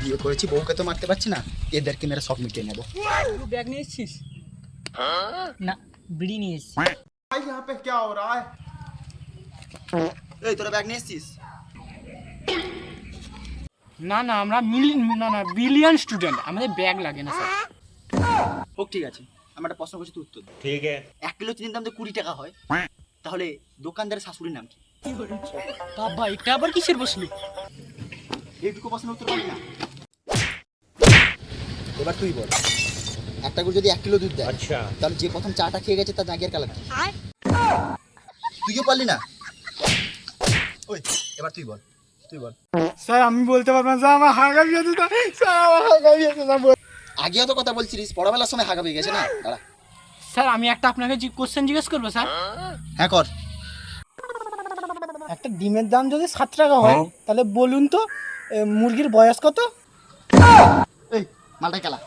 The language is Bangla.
বিয়ে করেছি, বউকে তো মারতে পারছি না, এদেরকে মেরে সব মিটিয়ে নেবো। ব্যাগ নিয়ে এসছিস? না, বিড়ি নিয়ে এসছি। এই তোরা ব্যাগ নিয়ে এসছিস? না না, আমরা বিলিয়ন স্টুডেন্ট, আমাদের ব্যাগ লাগে না স্যার। হোক, ঠিক আছে, আমি একটা প্রশ্ন করছি, তুই উত্তর দে। ঠিক আছে। 1 কিলো চিনির দাম তো 20 টাকা হয়, তাহলে দোকানদারের শাশুড়ির নাম কি? বাবা, এটা আবার কিসের বসল? এইটুকু প্রশ্নের উত্তর পাবি না? এবার তুই বল, একটা গরু যদি 1 কিলো দুধ দেয়, আচ্ছা, তাহলে যে প্রথম চাটা খেয়ে গেছে তার জাগিয়ার কালার কি? তুইও পারলি না? ওই, এবার তুই বল, তুই বল। স্যার আমি বলতে পারবো না স্যার, আমার হাগা বিয়েছে স্যার, আমার হাগা বিয়েছে স্যার। আগেও তো কথা বলছিলিস, পড়াবেলার সময় হাগা পেয়ে গেছে না? দাঁড়া। স্যার আমি একটা আপনাকে কোশ্চেন জিজ্ঞেস করবো স্যার? হ্যাঁ কর। একটা ডিমের দাম যদি 7 টাকা হয়, তাহলে বলুন তো মুরগির বয়স কত? এই মালটাই খেলা।